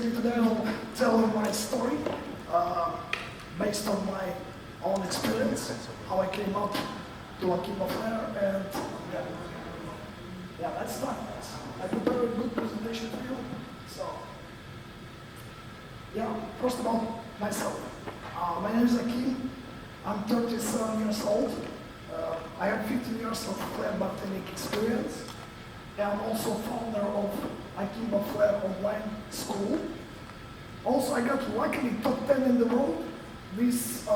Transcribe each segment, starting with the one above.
basically today I'll tell my story based on my own experience, how I came up to Akim Flair, and yeah, let's start. I prepared a good presentation for you. So, yeah, first of all, myself. My name is Akim. I'm 37 years old. I have 15 years of Flair bartending experience. And I'm also founder of Akim Flair online school. Also, I got luckily top 10 in the world this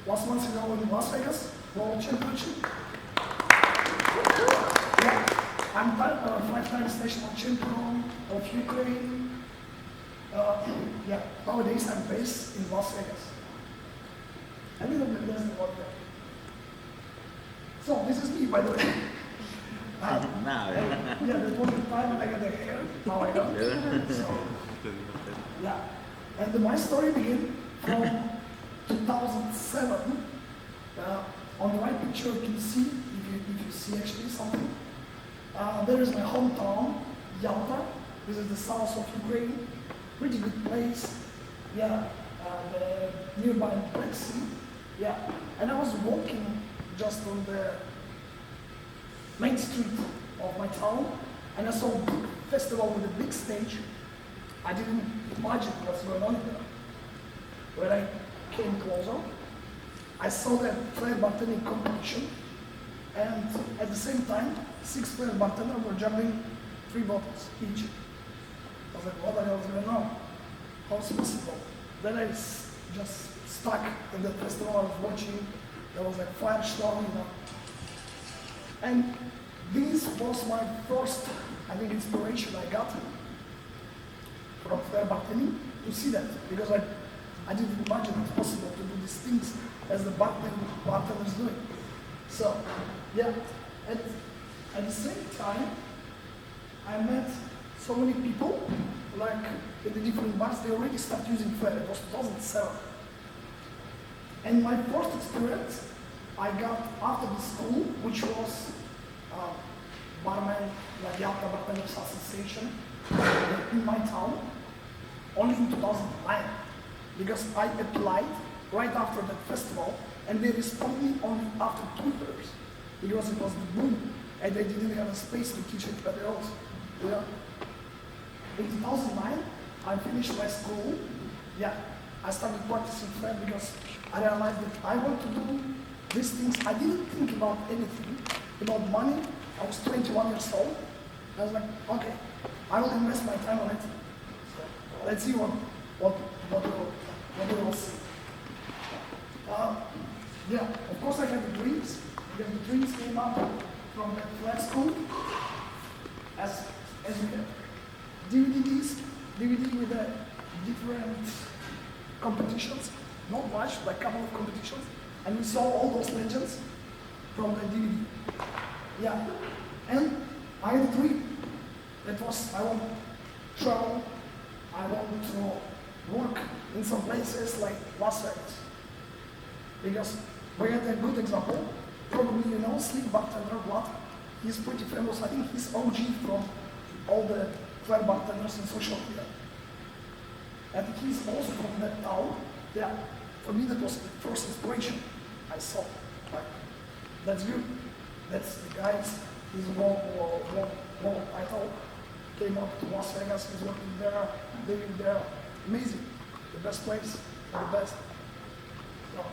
last month ago in Las Vegas World Championship. Yeah, I'm 5 times national champion of Ukraine. Yeah, nowadays I'm based in Las Vegas. A little bit less than 1 year. So this is me, by the way. Yeah, that was the time I got the hair. Now I don't. So, yeah, and my story began from 2007. On the right picture, you can see, if you see actually something. There is my hometown, Yalta. This is the south of Ukraine. Pretty good place. Yeah, the nearby Black Sea. Yeah, and I was walking just on the main street of my town, and I saw a big festival with a big stage. I didn't imagine what's going on there. When I came closer, I saw the Flair bartending competition, and at the same time, 6 Flair bartenders were juggling 3 bottles each. I was like, what the hell is going on? How's it possible? Then I just stuck in the festival. I was watching. There was like fire show, you know. And this was my first, I think, inspiration I got from Flair bartending to see that, because I didn't imagine it's possible to do these things as the bartenders doing. So, yeah, at the same time, I met so many people, like in the different bars, they already started using Flair. It was 2007. And my first experience I got after the school, which was barman, like Yalta Bartenders Association in my town, only in 2009. Because I applied right after that festival, and they responded me only after 2 years, because it was the boom, and they didn't have a space to teach anybody else. Yeah. In 2009, I finished my school. Yeah, I started practicing Flair because I realized that I want to do these things. I didn't think about anything, about money. I was 21 years old. I was like, okay, I will invest my time on it. So let's see what we will see. Yeah, of course I had the dreams, because the dreams came up from the Flair school as we had DVD with different competitions, not much, like a couple of competitions, and we saw all those legends from the DVD. Yeah, and I had a dream. That was, I want to travel, I want to work in some places like Las Vegas. Because we had a good example. Probably you know Slick Bartender Vlad. He's pretty famous. I think he's OG from all the Flair bartenders in social media. And he's also from that town. Yeah, for me that was the first inspiration I saw. Like, that's good. That's the guys, he's world title, came up to Las Vegas, he's working there, living there. Amazing. The best place, the best. So,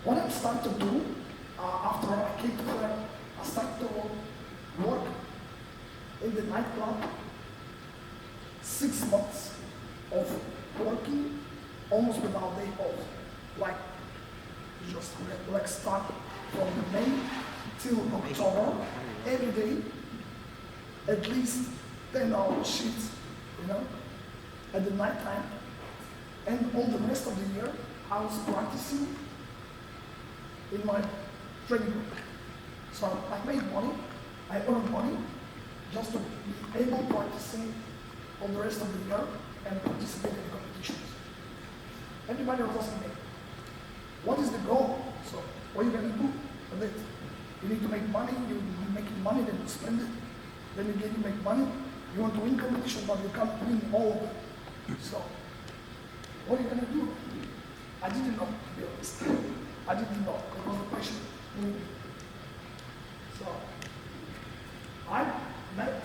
what I started to do after I came to Flair, I started to work in the nightclub. 6 months of working almost without day off. Like, just like start from May till October, every day, at least 10-hour shifts, you know, at the night time. And all the rest of the year, I was practicing in my training room. So I made money, I earned money, just to be able to practicing all the rest of the year and participate in competitions. Everybody was asking me, what is the goal? So what are you going to do with it? You need to make money, you're making money, then you spend it, then again you make money, You want to win competition, but you can't win all of them. So, what are you gonna do? I didn't know, to be honest. I didn't know. It was a passion. So, I met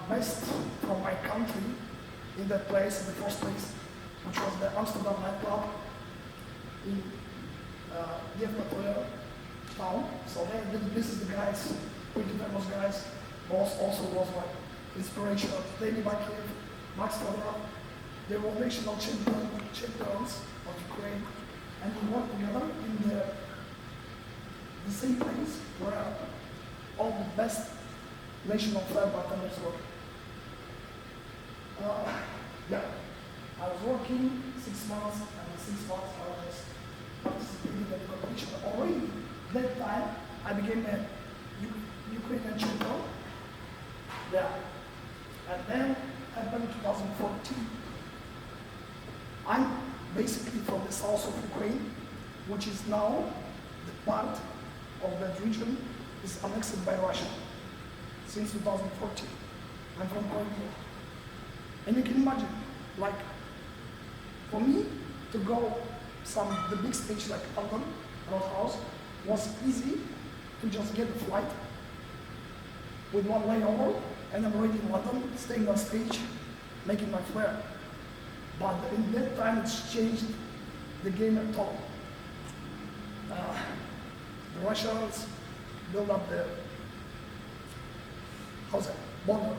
best from my country in that place, in the first place, which was the Amsterdam nightclub in town. So this is the guys, pretty famous guys. Boss also was my inspiration. Daily Bakiev, Max Fedorov. They were national champions of Ukraine, and we worked together in the same place where all the best national flair bartenders were. Yeah, I was working 6 months, and in 6 months I was participating in the competition. Already that time I became a Ukrainian champion. Yeah, and then happened 2014. I'm basically from the south of Ukraine, which is now the part of that region is annexed by Russia since 2014. I'm from Crimea. And you can imagine, like, for me to go the big stage like London, Roadhouse, was easy to just get a flight with one layover, and I'm already in London, staying on stage, making my flair. But in that time, it's changed the game at all. The Russians built up the border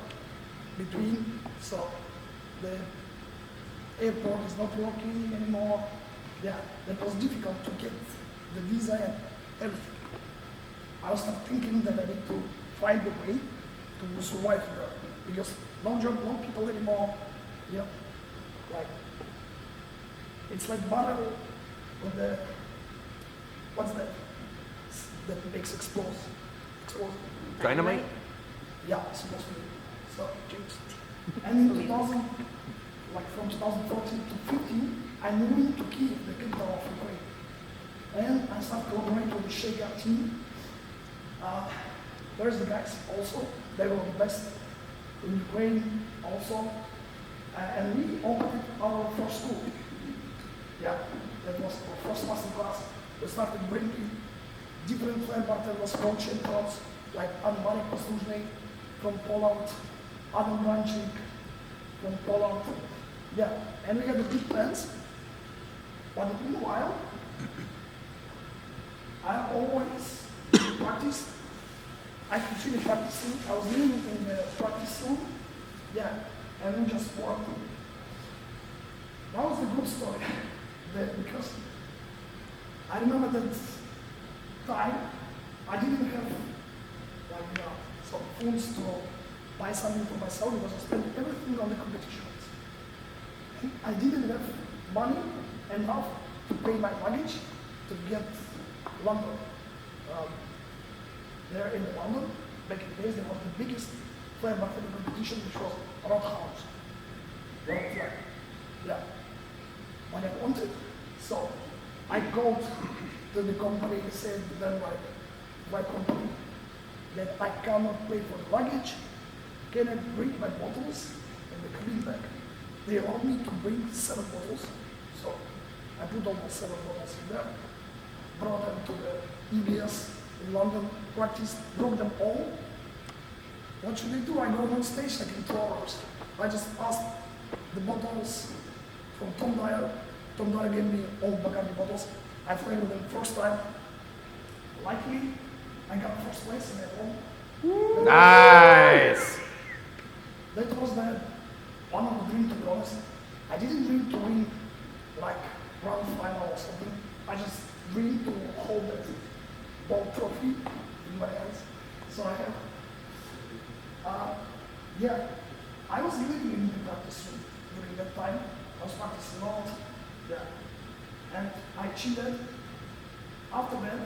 between, so the airport is not working anymore. Yeah, it was difficult to get the visa and everything. I was thinking that I need to find a way to survive there, because no job, no people anymore. Yeah, like it's like barrel with the what's that? That makes explosive. Dynamite? Yeah, it's supposed to be. So and in 2000, like from 2014 to 15, I moved to Kiev, the capital of Ukraine, and I started collaborating with the Shaker team. There's the guys also. They were the best in Ukraine also. And we opened our first school. Yeah, that was our first master class. We started bringing different flair bartenders, world champions, like Anne-Marie Posłuszny from Poland, Adam Branchik from Poland. Yeah, and we had the big plans. But meanwhile, I always practiced. I could finish practicing. I was living in the practice room. Yeah, and we just worked. That was a good story. Because I remember that time I didn't have some funds to buy something for myself because I spent everything on the competitions. And I didn't have money enough to pay my luggage to get London. There in London, back in the days, there was the biggest flair bartending competition, which was Roadhouse. Yeah. What I wanted. So I called to the company and said to them, my company, that I cannot pay for the luggage. Can I bring my bottles and the clean bag? They allowed me to bring 7 bottles. So I put almost 7 bottles in there, brought them to the EBS in London, practiced, broke them all. What should I do? I go on stage like in 2 hours. I just asked the bottles from Tom Dyer. Tom Dyer gave me all Bacardi bottles. I played with them first time. Luckily, I got first place and I won. Nice! That was one of the dreams, to be honest. I didn't dream to win like grand final or something. I just dreamed to hold that ball trophy in my hands. So I have. Yeah, I was living in the practice room during that time. I was practicing a lot. Yeah. And I cheated. After that,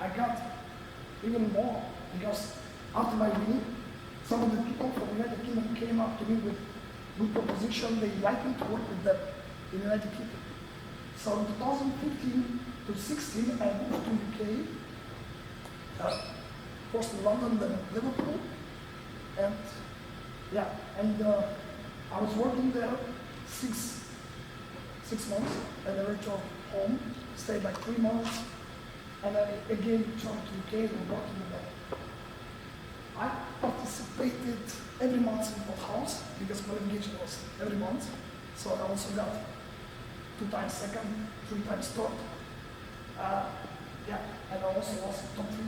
I got even more because after my winning, some of the people from the United Kingdom came up to me with good proposition. They liked me to work with them in the United Kingdom. So in 2015 to 16, I moved to UK, first in London, then in Liverpool, and Yeah, and I was working there six months, and I returned home, stayed like 3 months, and I again returned to UK and working there. I participated every month in the house because qualification was every month, so I also got 2 times second, 3 times third. Yeah, and I also was top 3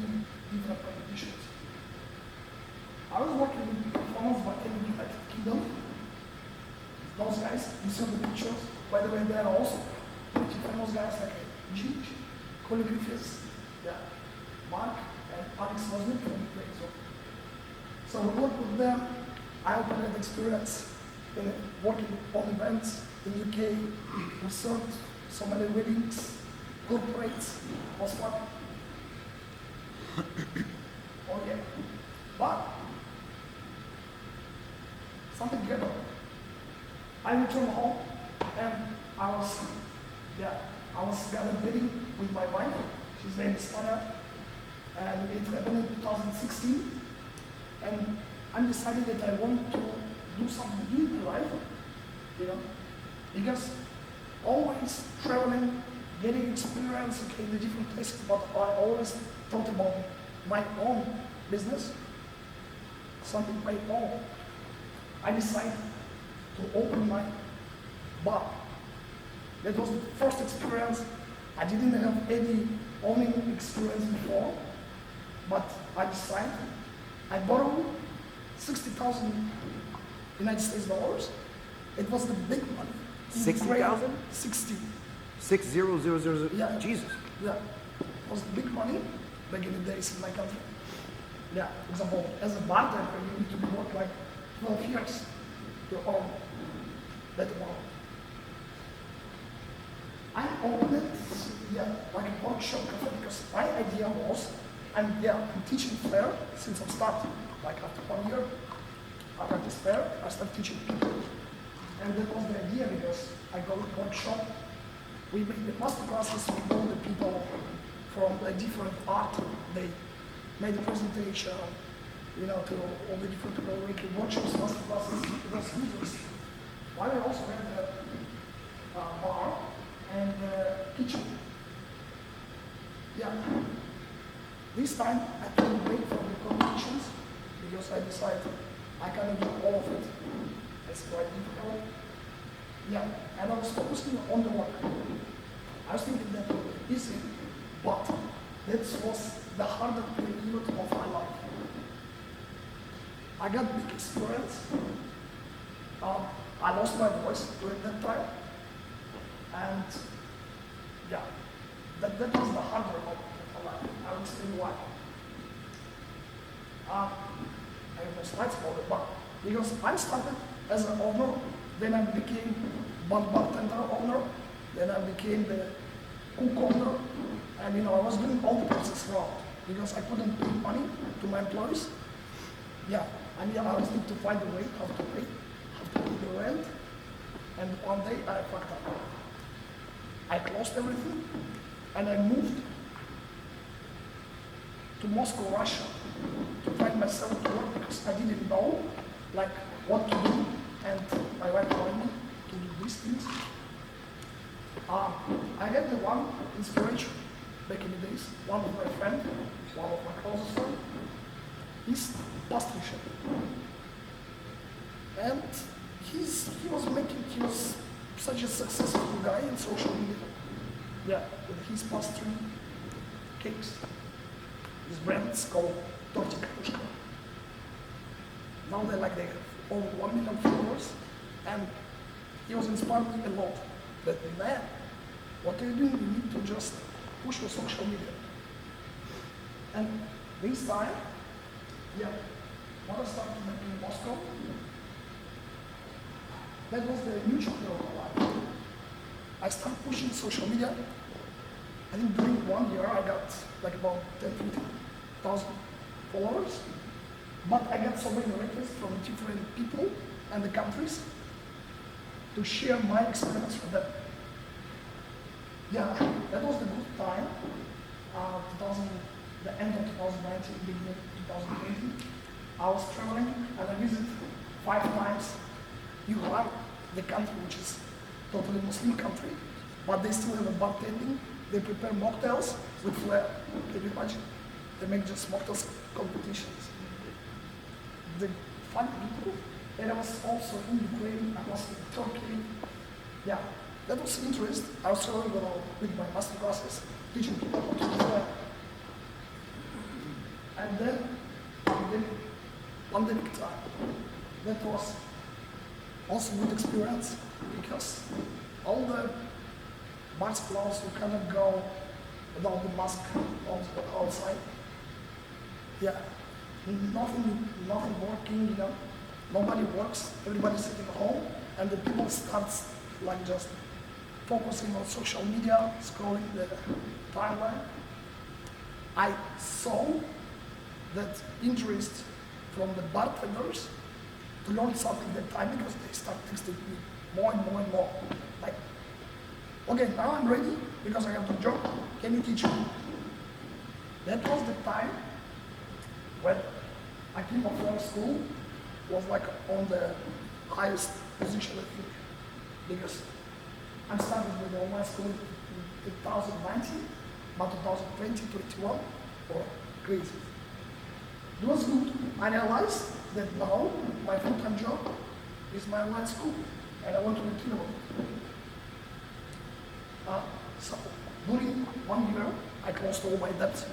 different competitions. I was working with performance bartending at Kingdom. Those guys, you see the pictures. By the way, they are also pretty famous guys like Gigi, choreographers, yeah, Mark and Alex Wozniak from Ukraine. So we worked with them. I also had experience in working on events in UK. We served so many weddings, corporates, was fun. Oh yeah. But something better. I returned home and I was gathering with my wife. She's name is Anna, and it happened in 2016. And I decided that I want to do something new in life, you know, because always traveling, getting experience in the different places, but I always thought about my own business, something my own. I decided to open my bar. That was the first experience. I didn't have any owning experience before, but I decided. I borrowed 60,000 United States dollars. It was the big money. 60,000? 60. 60000. Yeah. Jesus. Yeah. It was big money back in the days in my country. Yeah. For example, as a bartender, you need to be work like 12 years to earn that amount. I opened it, yeah, like a workshop cafe because my idea was, I'm teaching flair since I started. Like after 1 year, I practiced flair, I started teaching people. And that was the idea because I go to workshop, we make the master classes, we know the people from the different art, they made the presentation, you know, to all the different people making workshops, master classes, it was interesting. While I also had a bar and kitchen. Yeah. This time I took a break from the competitions because I decided I cannot do all of it. It's quite difficult. Yeah, and I was focusing on the work. I was thinking that would be easy, but that was the harder period of my life. I got big experience. I lost my voice during that time. And yeah, that was the harder moment of my life. I will explain why. I have no slides about it, but because I started as an owner, then I became bartender owner, then I became the cook owner, and you know, I was doing all the process wrong because I couldn't pay money to my employees. Yeah, I mean, I was need to find a way how to pay the rent, and one day I fucked up. I closed everything, and I moved to Moscow, Russia, to find myself to work because I didn't know, like, what to do, and my wife told me to do these things. I had the one inspiration back in the days. One of my friends, one of my closest friends, is pastry chef, and he was such a successful guy in social media. Yeah, with his pastry cakes. His brand is called Tortika. Now they have over 1 million followers, and he was inspired me a lot. That man, what are you doing? You need to just push your social media. And this time, yeah, when I started making in Moscow, that was the new chapter of my life. I started pushing social media. I think during 1 year I got like about 10,000 followers. But I got so many requests from different people and the countries to share my experience with them. Yeah, that was the good time. The end of 2019, beginning of 2020. I was traveling and I visited 5 times. You have the country which is totally Muslim country, but they still have a bartending. They prepare mocktails with flair. Can you imagine? They make just mocktails competitions. The fun people, and I was also in Ukraine, I was in Turkey. Yeah, that was interest. I was traveling with my master classes, teaching people how to do flair. And then pandemic time. That was also a good experience because all the bars closed, you cannot go without the mask outside. Yeah, nothing working, you know. Nobody works, everybody's sitting home, and the people starts like just focusing on social media, scrolling the timeline. I saw that interest from the bartenders to learn something that time because they start texting me more and more and more. Like, okay, now I'm ready because I have the job. Can you teach me? That was the time when Akim Dagdzhyiev school was like on the highest position, I think, because I started with the online school in 2019, but 2020, 2021 were crazy. It was good. I realized that now my full-time job is my online school, and I want to continue. So during 1 year, I closed all my debts,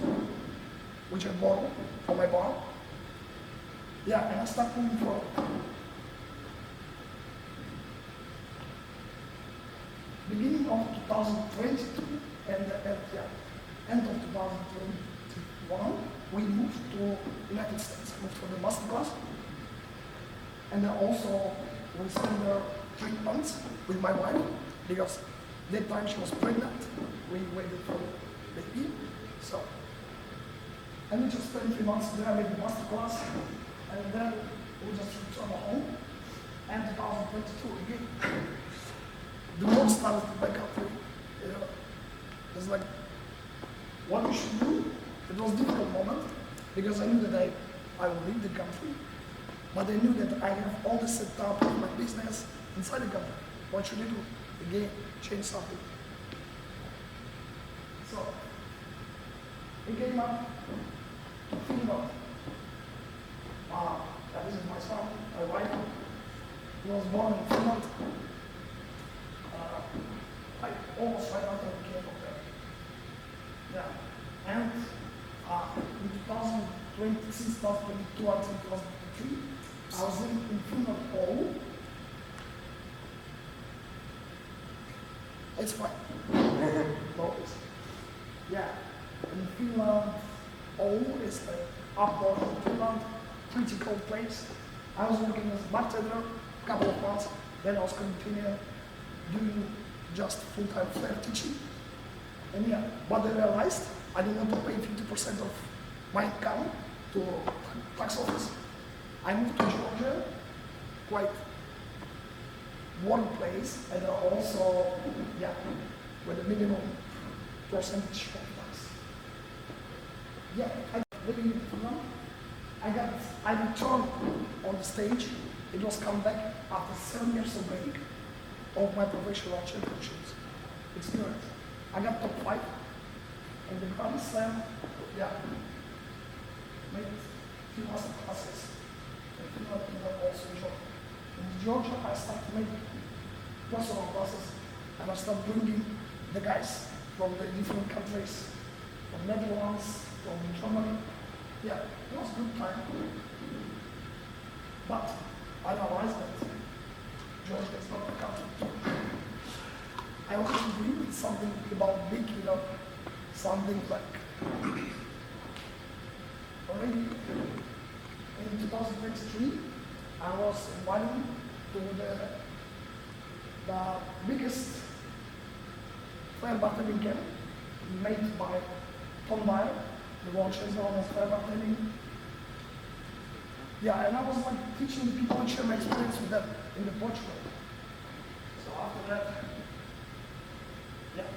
which I borrowed from my bar. Yeah, and I started moving forward. Beginning of 2022 and end of 2021, we moved to United States. I moved for the master class, and then also we spent there 3 months with my wife because that time she was pregnant. We waited for the baby, so and we just spent 3 months there with the master class, and then we just returned home. And 2022 again, the war started in my country. You know, it's like what we should do. It was a difficult moment because I knew that I will leave the country, but I knew that I have all the setup of my business inside the country. What should I do? Again, change something. So we came up to Finland. This is my son, my wife. He was born in Finland. Like almost right after we came up there. Yeah. And in 2020, since 2022 until 2023, I was in Finland all. It's fine. No, yeah. In Finland, all is like upward in Finland, pretty cold place. I was working as a bartender a couple of months, then I was continuing doing just full-time flair teaching. And yeah, but I realized I didn't want to pay 50% of my income to tax office. I moved to Georgia, quite warm place, and also, yeah, with a minimum percentage of tax. Yeah, living in Finland, I returned on the stage. It was come back after 7 years of break of my professional championships experience. I got top 5 in the Grand Slam. Yeah, made few master classes. In Finland, and also in Georgia. In Georgia, I started making personal classes, and I started bringing the guys from the different countries, from Netherlands, from Germany. Yeah, it was a good time. But I realized that Georgia is not a country. I want to agree with something about big, you know, something like already in 2023, I was invited to the biggest flair bartending camp made by Tom Dyer, the world champion of flair bartending. Yeah, and I was like teaching the people and share my experience with them in the Portugal. So after that, yeah,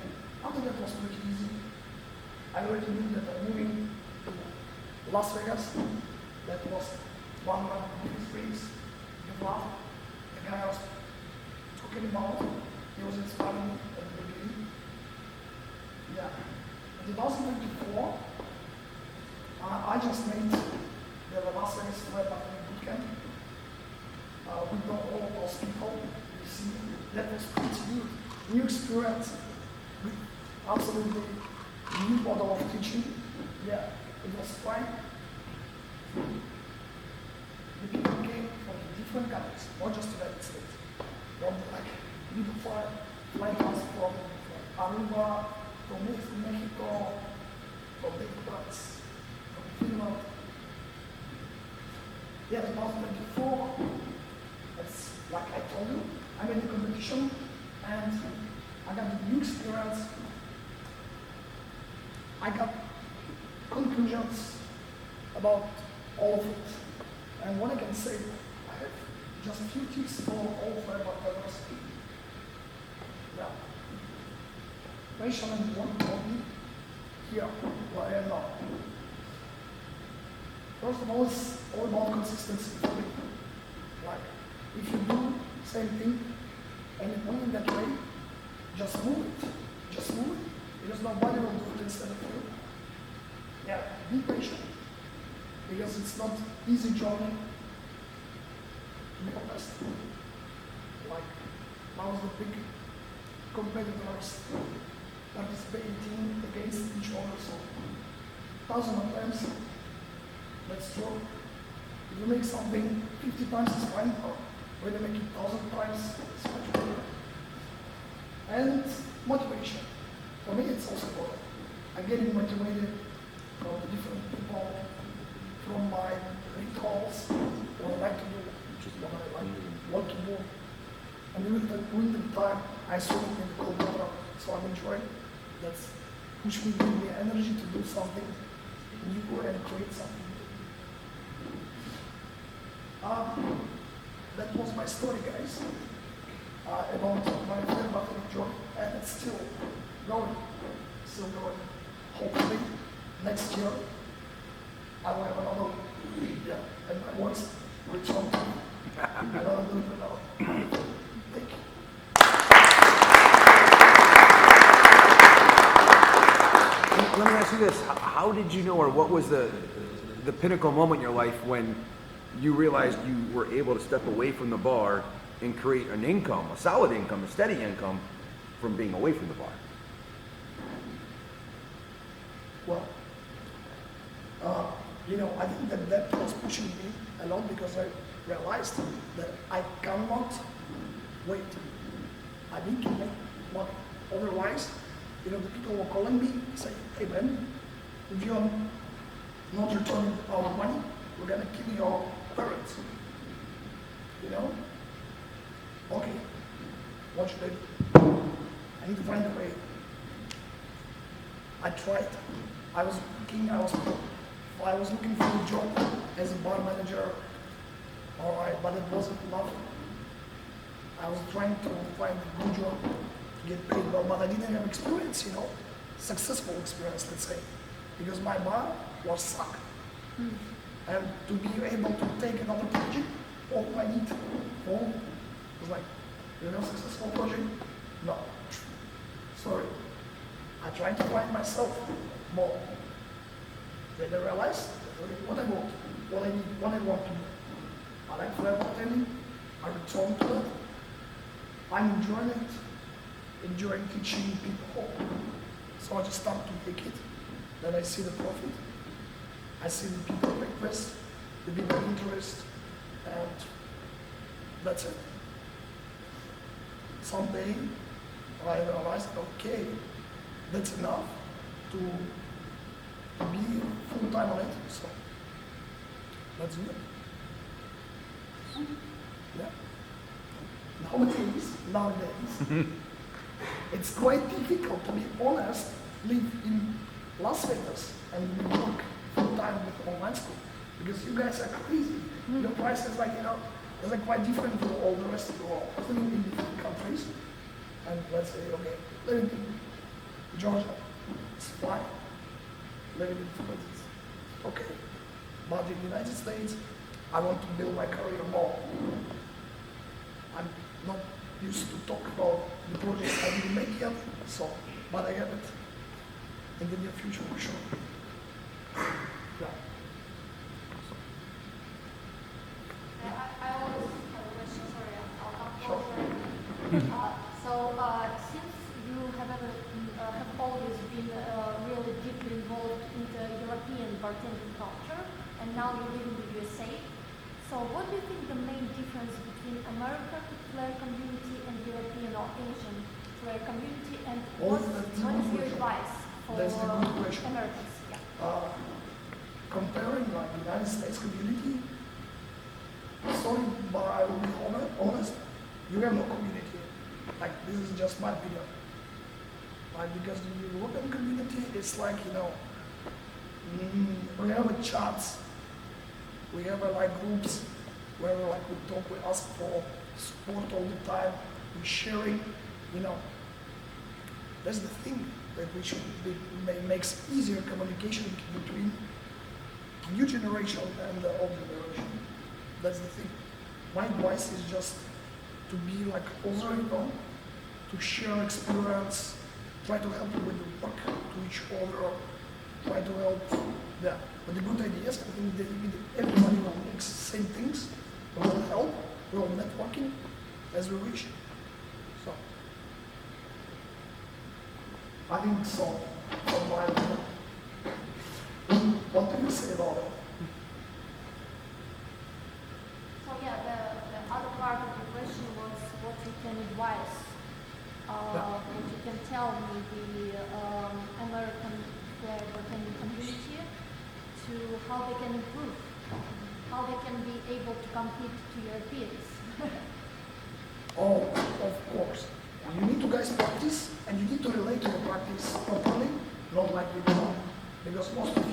after that was pretty easy. I already knew that I'm moving to Las Vegas. That was one of my biggest dreams. the laugh, the guy I was talking about, he was inspiring me at the beginning. Yeah. In 2024, I just made the Las Vegas Flair bootcamp. We know all of those people. You see, that was pretty good. New experience with absolutely new model of teaching. Yeah, it was fine. The people came from different countries, not just the United States. From like people fly us from Aruba, from Mexico, from the US, from Finland. Yeah, 2024, it's like I told you, I'm in the competition and I got the new experience. I got conclusions about all of it. And what I can say, I have just a few tips for all of my bartenders. Yeah. Mentioning one hobby here, where I am now. First of all, it's all about consistency for me. Like, if you do the same thing and you move in that way, just move it. Just move it. Because nobody will do it instead of you. Yeah, be patient. Because it's not easy journey, to be honest. Like, now the big competitors participating against each other, so thousands of times, that's true. If you make something 50 times, it's fine, or when you make it 1,000 times, it's much better. And motivation. For me, it's also important. I'm getting motivated from the different people, from my rituals, what I like to do, which is what I like, what to do. And during the time, I swim in the cold water, so I'm enjoying. That's push me, give me energy to do something new and create something new. That was my story, guys, about my flair bartending job, and it's still going. Hopefully, next year, I will have another, and my voice return to me. I don't do it now. Thank you. Let me ask you this. How did you know, or what was the pinnacle moment in your life when you realized you were able to step away from the bar and create an income, a solid income, a steady income from being away from the bar? Well, I think that was pushing me a lot because I realized that I cannot wait. I need to make money. Otherwise, the people were calling me, say, hey man, if you're not returning our money, we're gonna kill your parents. Okay, what should I do? I need to find a way. I tried. I was looking for a job as a bar manager, all right, but it wasn't enough. I was trying to find a good job to get paid well, but I didn't have experience, successful experience, let's say, because my bar was suck. And to be able to take another project, all I need, was like, successful project? No. Sorry. I tried to find myself more. Then I realized what I want, what I need, what I want to do. I like flair bartending. I return to it. I'm enjoying it, enjoying teaching people. So I just start to take it. Then I see the profit. I see the people request, the people interest, and that's it. Someday I realized, okay, that's enough to be full-time on it, so let's do it. Yeah. Nowadays, it's quite difficult, to be honest, live in Las Vegas and work full-time with online school, because you guys are crazy. Your price is is quite different from all the rest of the world, living in different countries. And let's say, okay, living in Georgia, it's fine. Living in Finland, it's okay. But in the United States, I want to build my career more. not used to talk about the projects I didn't make yet, so, but I have it in the near future for sure. Yeah. I always have a question, sorry, I'll come Sure. closer. Since you have always been really deeply involved in the European bartending culture, and now you live in the USA, so what do you think the main difference between American flair community and European or Asian flair community, and what is your advice for That's a good question. Americans? Yeah. Comparing like the United States community, sorry, but I will be honest, you have no community. Like, this is just my opinion. Like, because the European community is like, we have a chats, we have like groups where like we talk, we ask for support all the time, we're sharing, That's the thing that we should be, makes easier communication between new generation and the old generation. That's the thing. My advice is just to be like closer, to share experience, try to help with the work to each other, try to help. Yeah. But the good idea is, I think that if everybody will make same things, we will help, we will networking as we wish. So, I think so. From my opinion. What do you say about it? So yeah, the other part of the question was what you can advise, what you can tell me the American flair bartending community to how they can improve, how they can be able to compete to Europeans. Oh, of course. You need to guys practice, and you need to relate to the practice properly, not like you do. Because most of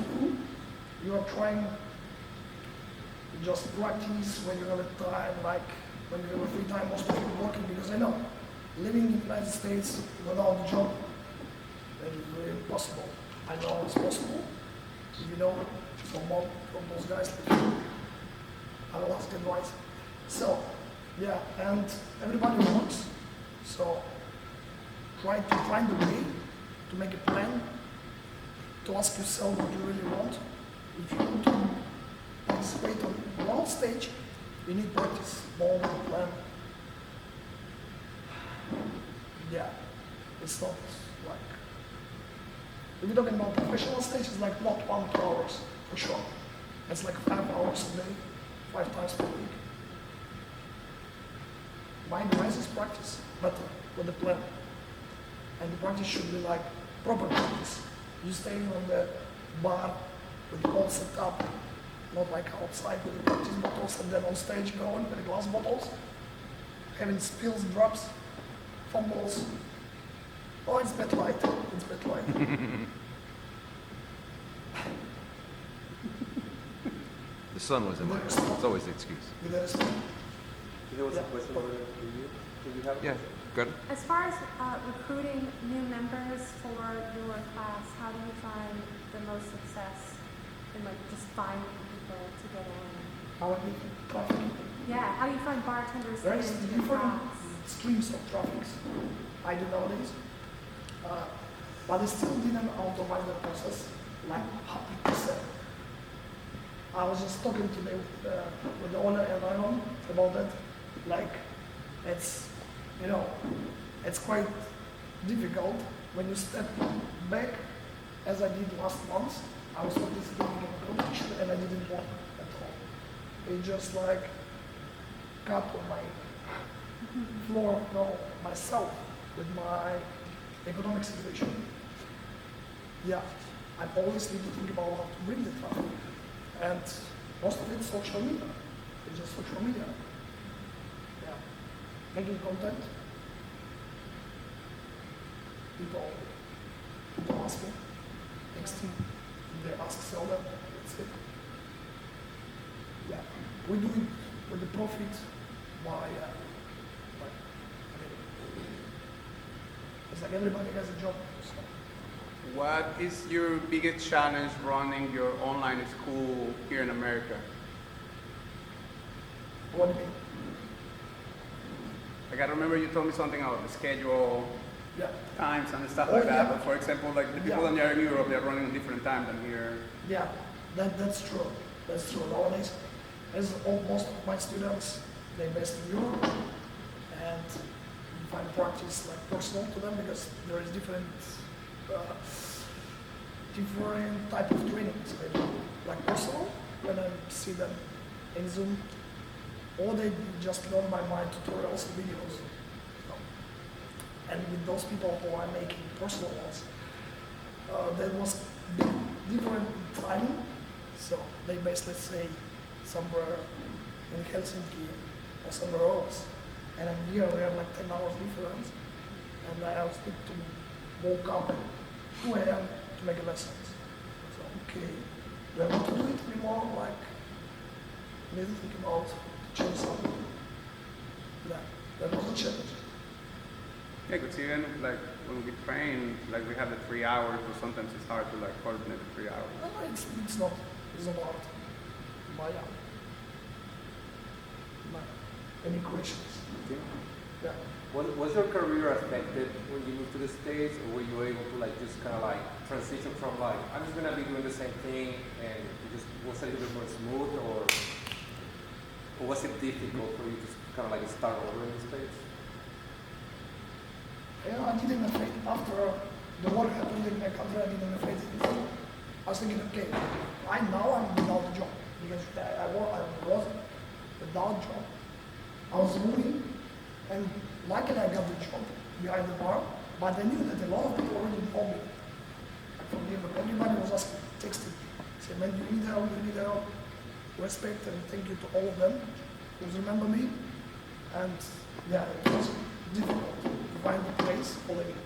you are trying to just practice when you have a time, like when you have a free time, most of you are working, because I know, living in the United States without a job, that is really impossible. I know it's possible. If you know from those guys, I will ask advice. So, yeah, and everybody works, so try to find a way to make a plan, to ask yourself what you really want. If you want to participate on one stage, you need practice more than a plan. Yeah, it's not like, if you're talking about professional stage, it's like not 1 2 hours, for sure. It's like 5 hours a day, 5 times per week. My advice is practice better with the plan. And the practice should be like proper practice. You stay on the bar with the all set up, not like outside with the practice bottles and then on stage going with the glass bottles, having spills, drops, fumbles. Oh, it's bit light. It's bit light. The sun was in my eyes. It's always the excuse. With the respect. There was a question over there for you. Do you have a Yeah, good. As far as recruiting new members for your class, how do you find the most success in like just finding people to get in? How many traffic? Yeah, how do you find bartenders to There get is into your different class? streams of traffic. I do nowadays. But I still didn't automate the process like 100%. I was just talking today with the owner and Aaron about that. Like, it's, it's quite difficult when you step back, as I did last month. I was participating in a competition and I didn't work at all. It just like cut on my floor, myself with my economic situation. Yeah, I always need to think about how to bring the traffic. And most of it's social media. It's just social media. Yeah. Making content. People ask me. Next thing, they ask sell them. That's it. Yeah. We do it with the profit by it's like everybody has a job. So. What is your biggest challenge running your online school here in America? What do you mean? Like I remember you told me something about the schedule, Yeah. times and stuff Oh, like that. yeah. But for example, like the people Yeah. that are in Europe, they're running different time than here. Yeah, that's true. That's true. Nowadays, as most of my students, they based in Europe, and you find practice like personal to them because there is different type of trainings. They do like personal when I see them in Zoom, or they just learn by my tutorials and videos. And with those people who are making personal ones, there was different timing. So they based, let's say, somewhere in Helsinki or somewhere else. And in here we have like 10 hours difference. And I was need to woke up at 2 a.m. to make lessons. So, okay, we have to do it anymore, like, need to think about change something. That was a challenge. Yeah, because even like when we train, like we have the 3 hours, but sometimes it's hard to like coordinate the 3 hours. No, it's not hard. Maya. Any questions? Yeah. Was your career affected when you moved to the States, or were you able to like just kind of like transition from like I'm just gonna be doing the same thing, and it just was a little bit more smooth, or was it difficult for you to kind of like start over in the States? Yeah, I didn't affect after the war happened in my country. I didn't affect anything. I was thinking, okay, I'm without a job because I was without a job. I was moving, and luckily I got the job behind the bar. But I knew that a lot of people already told me. Like from here, everybody was asking, texting, saying, "Man, you need help. You need help." Respect and thank you to all of them who remember me. And yeah, it was difficult to find a place for living.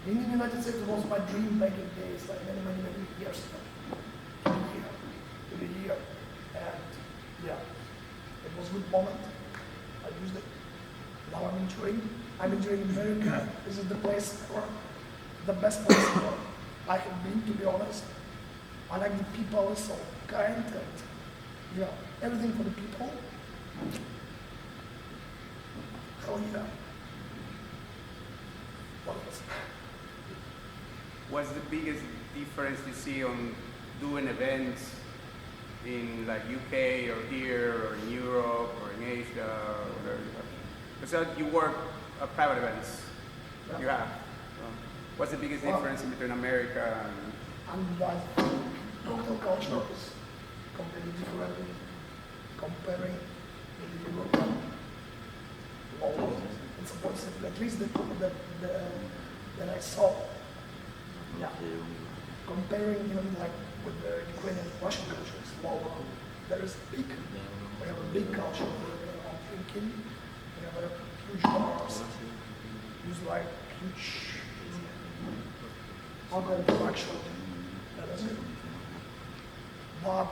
In the United States, it was my dream back in days, like many years ago. To be here. And yeah, it was a good moment. I used it. Now I'm enjoying America. This is the place for the best place I have been, to be honest. I like the people, so kind and yeah, everything for the people. Hell yeah. What else? What's the biggest difference you see on doing events in like UK or here or in Europe or in Asia or whatever you have? Because you work at private events. You have. So what's the biggest difference between America and And local culture is completely different comparing with the European law. It's possible, at least that I saw. Yeah. Comparing even like with the Ukrainian Russian cultures, there is we have a big culture of drinking, we have a huge bars, use like huge alcohol production. That's good. But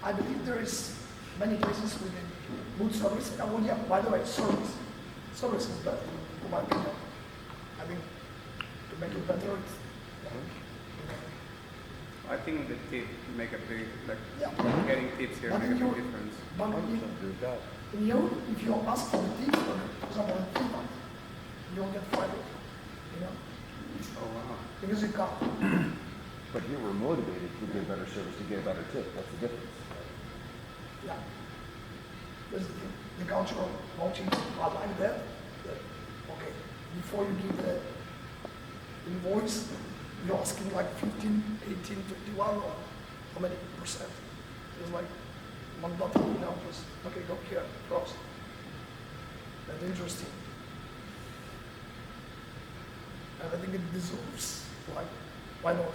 I believe there is many places with a good service. And well, yeah, by the way, service is better, in my opinion. I mean, to make it better, it's, I think the tip make a big like yeah. getting tips here But make a in big Europe, difference. but in Europe, if you ask for the tip, for example, in Finland, you don't get fired, you know, Oh wow. because you can't. But here we're motivated to give better service, to get a better tip. That's the difference. Yeah. That's the thing. The cultural coaching, I like that. Okay, before you give the invoice, you're asking like 15, 18, 21, or how many percent? It's like one button, you know, just, okay, go here, cross. That's interesting. And I think it deserves, like, why not?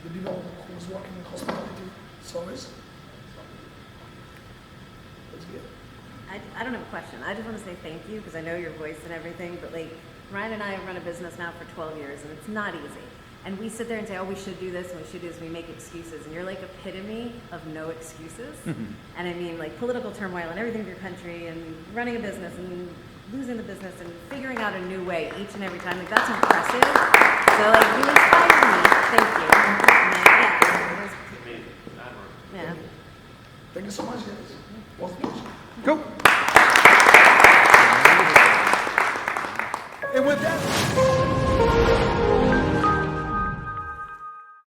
The people who was working in hospitality service. That's good. I don't have a question. I just want to say thank you because I know your voice and everything, but like Ryan and I have run a business now for 12 years and it's not easy. And we sit there and say, oh, we should do this and we should do this, and we make excuses. And you're like epitome of no excuses. And I mean like political turmoil and everything in your country and running a business and losing the business and figuring out a new way each and every time. Like that's impressive. So like you inspired me. Thank you. And, yeah. Thank you so much, guys. Was a pleasure. Go. And with that.